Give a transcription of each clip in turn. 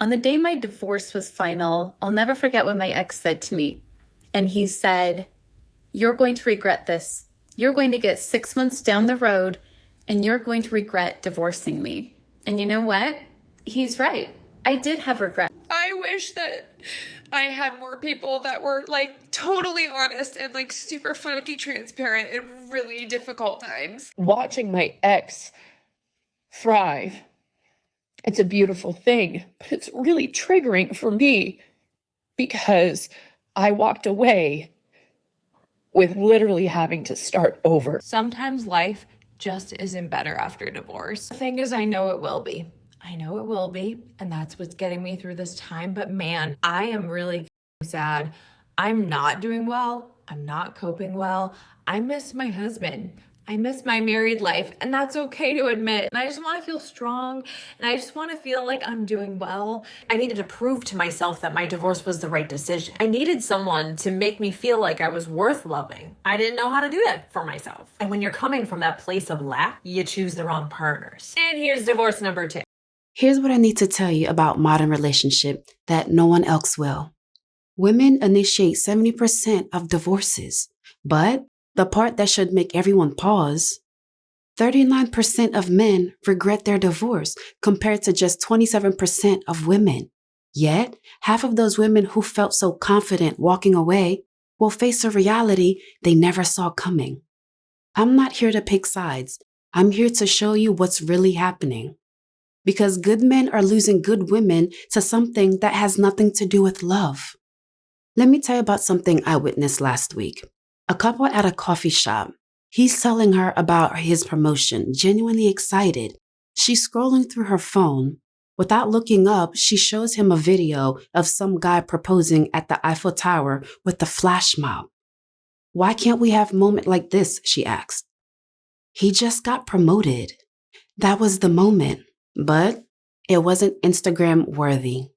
On the day my divorce was final, I'll never forget what my ex said to me. And he said, "You're going to regret this. You're going to get 6 months down the road and you're going to regret divorcing me." And you know what? He's right. I did have regret. I wish that I had more people that were like totally honest and like super funky transparent in really difficult times. Watching my ex thrive, it's a beautiful thing, but it's really triggering for me because I walked away with literally having to start over. Sometimes life just isn't better after divorce. The thing is, I know it will be. I know it will be, and that's what's getting me through this time. But man, I am really sad. I'm not doing well. I'm not coping well. I miss my husband. I miss my married life, and that's okay to admit. And I just want to feel strong, and I just want to feel like I'm doing well. I needed to prove to myself that my divorce was the right decision. I needed someone to make me feel like I was worth loving. I didn't know how to do that for myself. And when you're coming from that place of lack, you choose the wrong partners. And here's divorce number 2. Here's what I need to tell you about modern relationship that no one else will. Women initiate 70% of divorces, but the part that should make everyone pause, 39% of men regret their divorce compared to just 27% of women. Yet, half of those women who felt so confident walking away will face a reality they never saw coming. I'm not here to pick sides. I'm here to show you what's really happening. Because good men are losing good women to something that has nothing to do with love. Let me tell you about something I witnessed last week. A couple at a coffee shop. He's telling her about his promotion, genuinely excited. She's scrolling through her phone. Without looking up, she shows him a video of some guy proposing at the Eiffel Tower with the flash mob. "Why can't we have a moment like this?" she asked. He just got promoted. That was the moment, but it wasn't Instagram worthy.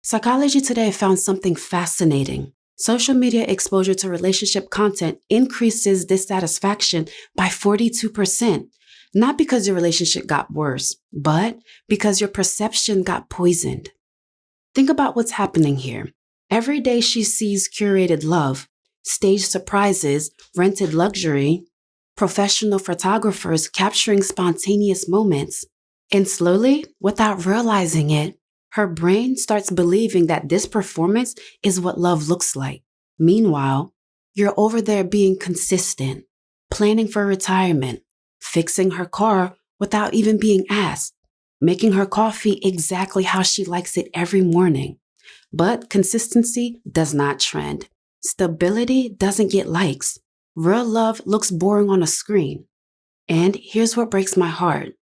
Psychology Today found something fascinating. Social media exposure to relationship content increases dissatisfaction by 42%, not because your relationship got worse, but because your perception got poisoned. Think about what's happening here. Every day she sees curated love, staged surprises, rented luxury, professional photographers capturing spontaneous moments, and slowly, without realizing it, her brain starts believing that this performance is what love looks like. Meanwhile, you're over there being consistent, planning for retirement, fixing her car without even being asked, making her coffee exactly how she likes it every morning. But consistency does not trend. Stability doesn't get likes. Real love looks boring on a screen. And here's what breaks my heart.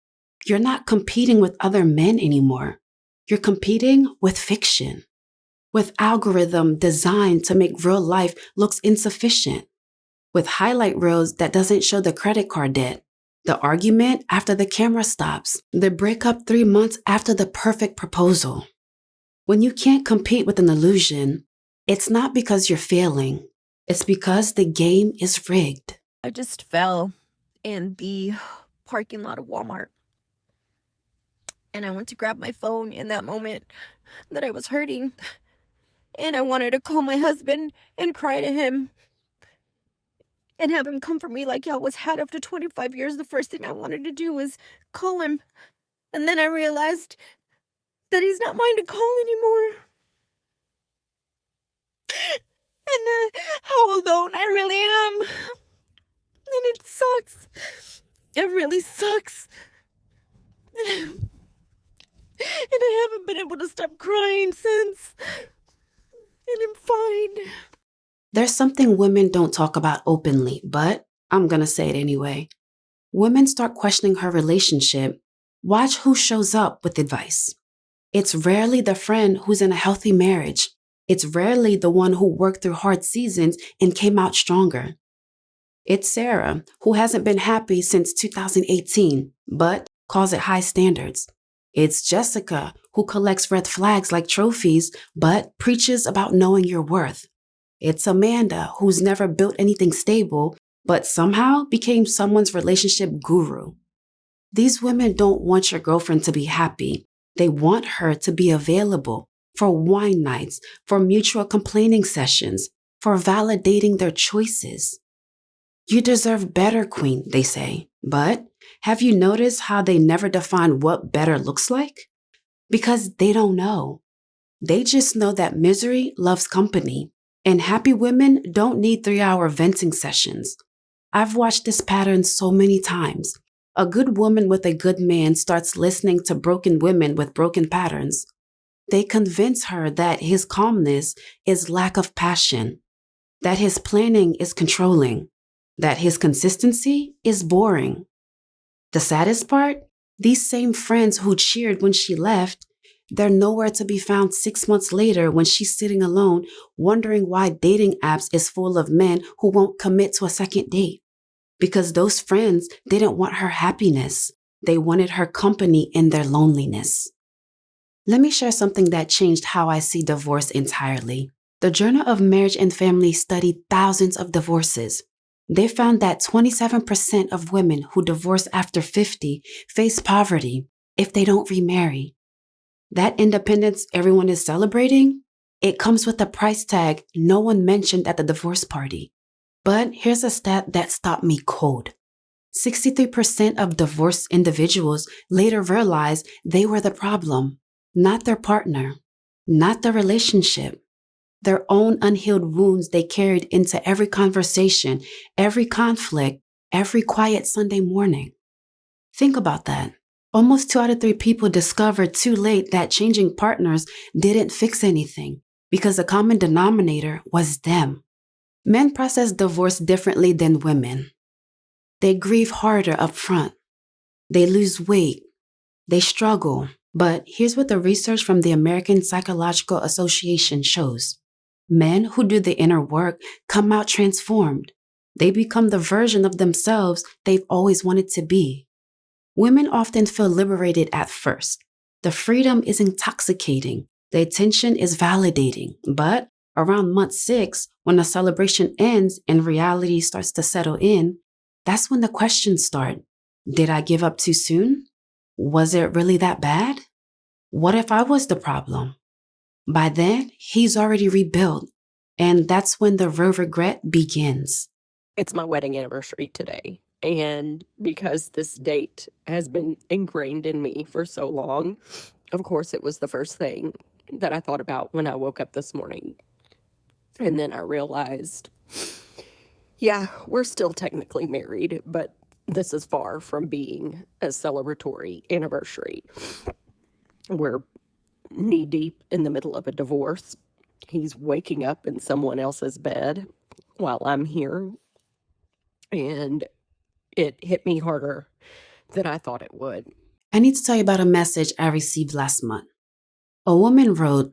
You're not competing with other men anymore. You're competing with fiction, with algorithm designed to make real life looks insufficient, with highlight reels that doesn't show the credit card debt, the argument after the camera stops, the breakup 3 months after the perfect proposal. When you can't compete with an illusion, it's not because you're failing. It's because the game is rigged. I just fell in the parking lot of Walmart. And I went to grab my phone in that moment that I was hurting. And I wanted to call my husband and cry to him and have him comfort me like he always had after 25 years. The first thing I wanted to do was call him. And then I realized that he's not mine to call anymore. And how alone I really am. And it sucks. It really sucks. And I haven't been able to stop crying since. And I'm fine. There's something women don't talk about openly, but I'm gonna say it anyway. Women start questioning her relationship. Watch who shows up with advice. It's rarely the friend who's in a healthy marriage. It's rarely the one who worked through hard seasons and came out stronger. It's Sarah, who hasn't been happy since 2018, but calls it high standards. It's Jessica, who collects red flags like trophies, but preaches about knowing your worth. It's Amanda, who's never built anything stable, but somehow became someone's relationship guru. These women don't want your girlfriend to be happy. They want her to be available for wine nights, for mutual complaining sessions, for validating their choices. You deserve better, queen, they say. But have you noticed how they never define what better looks like? Because they don't know. They just know that misery loves company, and happy women don't need 3-hour venting sessions. I've watched this pattern so many times. A good woman with a good man starts listening to broken women with broken patterns. They convince her that his calmness is lack of passion, that his planning is controlling, that his consistency is boring. The saddest part? These same friends who cheered when she left, they're nowhere to be found 6 months later when she's sitting alone, wondering why dating apps is full of men who won't commit to a second date. Because those friends didn't want her happiness. They wanted her company in their loneliness. Let me share something that changed how I see divorce entirely. The Journal of Marriage and Family studied thousands of divorces. They found that 27% of women who divorce after 50 face poverty if they don't remarry. That independence everyone is celebrating, it comes with a price tag no one mentioned at the divorce party. But here's a stat that stopped me cold. 63% of divorced individuals later realized they were the problem, not their partner, not the relationship. Their own unhealed wounds they carried into every conversation, every conflict, every quiet Sunday morning. Think about that. Almost 2 out of 3 people discovered too late that changing partners didn't fix anything because the common denominator was them. Men process divorce differently than women. They grieve harder up front. They lose weight. They struggle. But here's what the research from the American Psychological Association shows. Men who do the inner work come out transformed. They become the version of themselves they've always wanted to be. Women often feel liberated at first. The freedom is intoxicating. The attention is validating. But around month 6, when the celebration ends and reality starts to settle in, that's when the questions start. Did I give up too soon? Was it really that bad? What if I was the problem? By then, he's already rebuilt, and that's when the real regret begins. It's my wedding anniversary today, and because this date has been ingrained in me for so long, of course, it was the first thing that I thought about when I woke up this morning. And then I realized, yeah, we're still technically married, but this is far from being a celebratory anniversary. We're knee deep in the middle of a divorce. He's waking up in someone else's bed while I'm here. And it hit me harder than I thought it would. I need to tell you about a message I received last month. A woman wrote,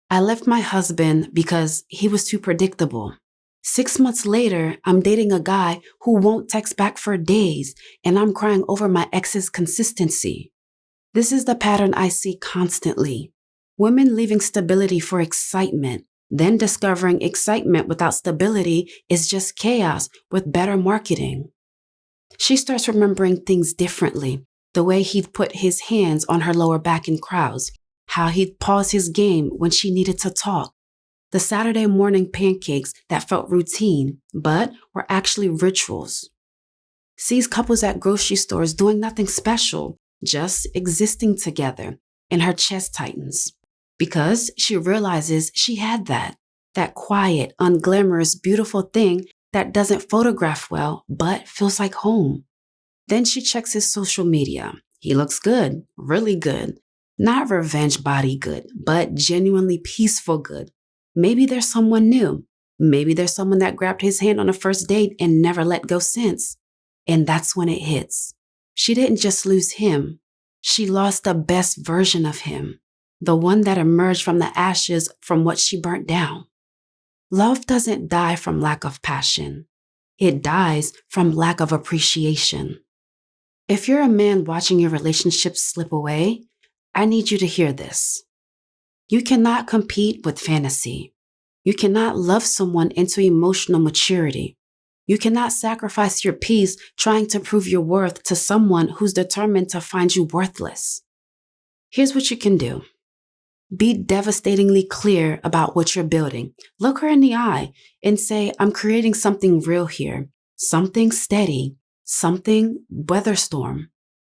I left my husband because he was too predictable. 6 months later, I'm dating a guy who won't text back for days, and I'm crying over my ex's consistency. This is the pattern I see constantly. Women leaving stability for excitement, then discovering excitement without stability is just chaos with better marketing. She starts remembering things differently, the way he'd put his hands on her lower back in crowds, how he'd pause his game when she needed to talk, the Saturday morning pancakes that felt routine, but were actually rituals. Sees couples at grocery stores doing nothing special, just existing together, and her chest tightens. Because she realizes she had that quiet, unglamorous, beautiful thing that doesn't photograph well, but feels like home. Then she checks his social media. He looks good, really good. Not revenge body good, but genuinely peaceful good. Maybe there's someone new. Maybe there's someone that grabbed his hand on a first date and never let go since. And that's when it hits. She didn't just lose him. She lost the best version of him, the one that emerged from the ashes from what she burnt down. Love doesn't die from lack of passion. It dies from lack of appreciation. If you're a man watching your relationship slip away, I need you to hear this. You cannot compete with fantasy. You cannot love someone into emotional maturity. You cannot sacrifice your peace trying to prove your worth to someone who's determined to find you worthless. Here's what you can do. Be devastatingly clear about what you're building. Look her in the eye and say, I'm creating something real here, something steady, something weather storm.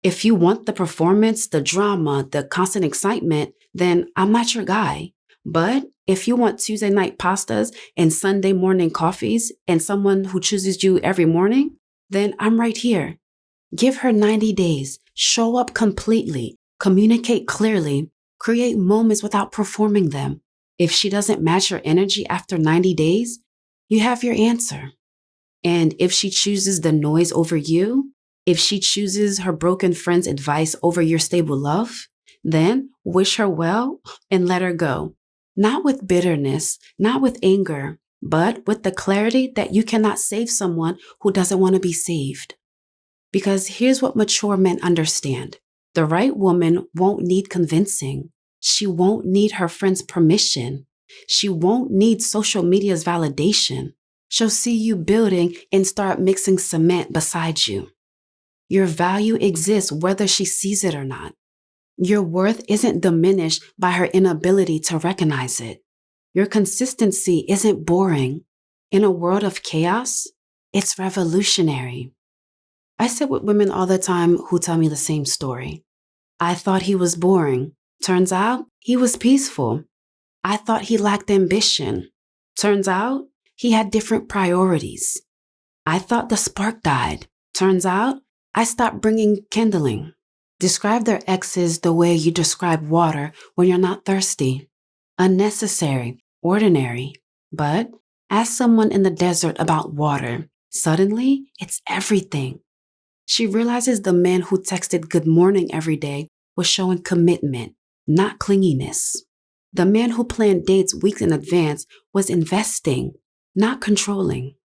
If you want the performance, the drama, the constant excitement, then I'm not your guy. But if you want Tuesday night pastas and Sunday morning coffees and someone who chooses you every morning, then I'm right here. Give her 90 days. Show up completely. Communicate clearly. Create moments without performing them. If she doesn't match your energy after 90 days, you have your answer. And if she chooses the noise over you, if she chooses her broken friend's advice over your stable love, then wish her well and let her go. Not with bitterness, not with anger, but with the clarity that you cannot save someone who doesn't want to be saved. Because here's what mature men understand. The right woman won't need convincing. She won't need her friend's permission. She won't need social media's validation. She'll see you building and start mixing cement beside you. Your value exists whether she sees it or not. Your worth isn't diminished by her inability to recognize it. Your consistency isn't boring. In a world of chaos, it's revolutionary. I sit with women all the time who tell me the same story. I thought he was boring. Turns out he was peaceful. I thought he lacked ambition. Turns out he had different priorities. I thought the spark died. Turns out I stopped bringing kindling. Describe their exes the way you describe water when you're not thirsty. Unnecessary, ordinary. But ask someone in the desert about water. Suddenly, it's everything. She realizes the man who texted good morning every day was showing commitment, not clinginess. The man who planned dates weeks in advance was investing, not controlling.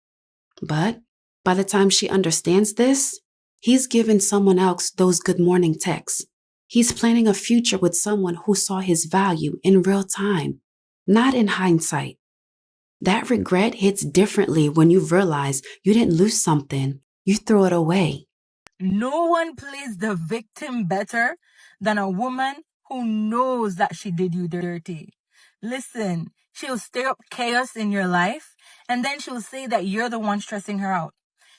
But by the time she understands this, he's given someone else those good morning texts. He's planning a future with someone who saw his value in real time, not in hindsight. That regret hits differently when you realize you didn't lose something, you throw it away. No one plays the victim better than a woman who knows that she did you dirty. Listen, she'll stir up chaos in your life, and then she'll say that you're the one stressing her out.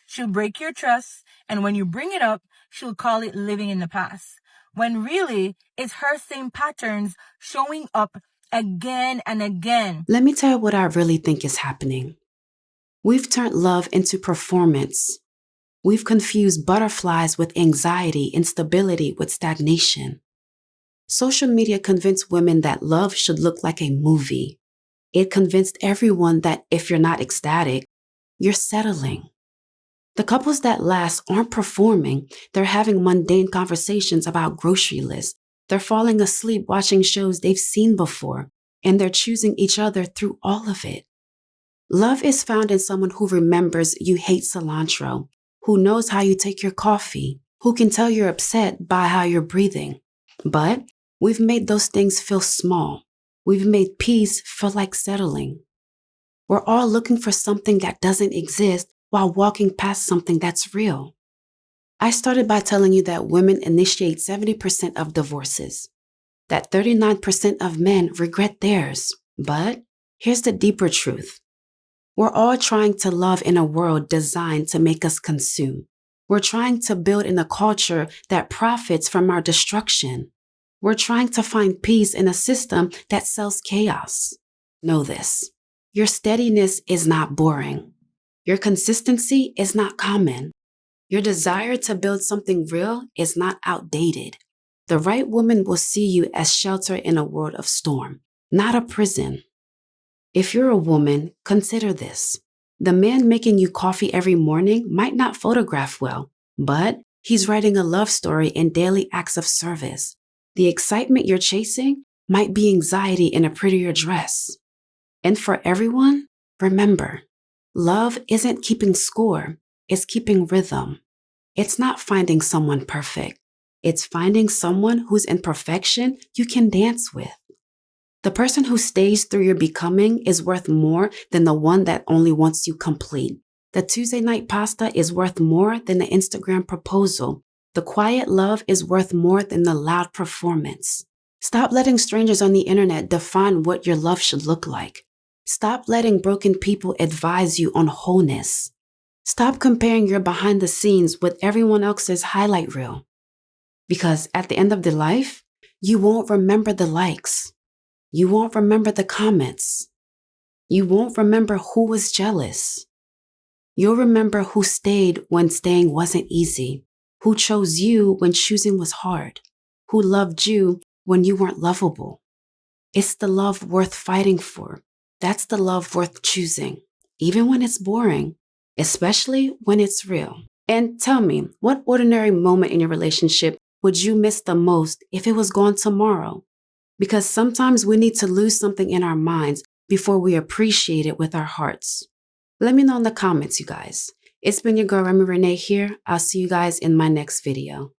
She'll break your trust, and when you bring it up, she'll call it living in the past. When really, it's her same patterns showing up again and again. Let me tell you what I really think is happening. We've turned love into performance. We've confused butterflies with anxiety and stability with stagnation. Social media convinced women that love should look like a movie. It convinced everyone that if you're not ecstatic, you're settling. The couples that last aren't performing. They're having mundane conversations about grocery lists. They're falling asleep watching shows they've seen before, and they're choosing each other through all of it. Love is found in someone who remembers you hate cilantro, who knows how you take your coffee, who can tell you're upset by how you're breathing. But we've made those things feel small. We've made peace feel like settling. We're all looking for something that doesn't exist while walking past something that's real. I started by telling you that women initiate 70% of divorces, that 39% of men regret theirs. But here's the deeper truth. We're all trying to love in a world designed to make us consume. We're trying to build in a culture that profits from our destruction. We're trying to find peace in a system that sells chaos. Know this. Your steadiness is not boring. Your consistency is not common. Your desire to build something real is not outdated. The right woman will see you as shelter in a world of storm, not a prison. If you're a woman, consider this. The man making you coffee every morning might not photograph well, but he's writing a love story in daily acts of service. The excitement you're chasing might be anxiety in a prettier dress. And for everyone, remember, love isn't keeping score, it's keeping rhythm. It's not finding someone perfect. It's finding someone whose imperfection you can dance with. The person who stays through your becoming is worth more than the one that only wants you complete. The Tuesday night pasta is worth more than the Instagram proposal. The quiet love is worth more than the loud performance. Stop letting strangers on the internet define what your love should look like. Stop letting broken people advise you on wholeness. Stop comparing your behind the scenes with everyone else's highlight reel. Because at the end of the life, you won't remember the likes. You won't remember the comments. You won't remember who was jealous. You'll remember who stayed when staying wasn't easy, who chose you when choosing was hard, who loved you when you weren't lovable. It's the love worth fighting for. That's the love worth choosing, even when it's boring, especially when it's real. And tell me, what ordinary moment in your relationship would you miss the most if it was gone tomorrow? Because sometimes we need to lose something in our minds before we appreciate it with our hearts. Let me know in the comments, you guys. It's been your girl, Remi Rene here. I'll see you guys in my next video.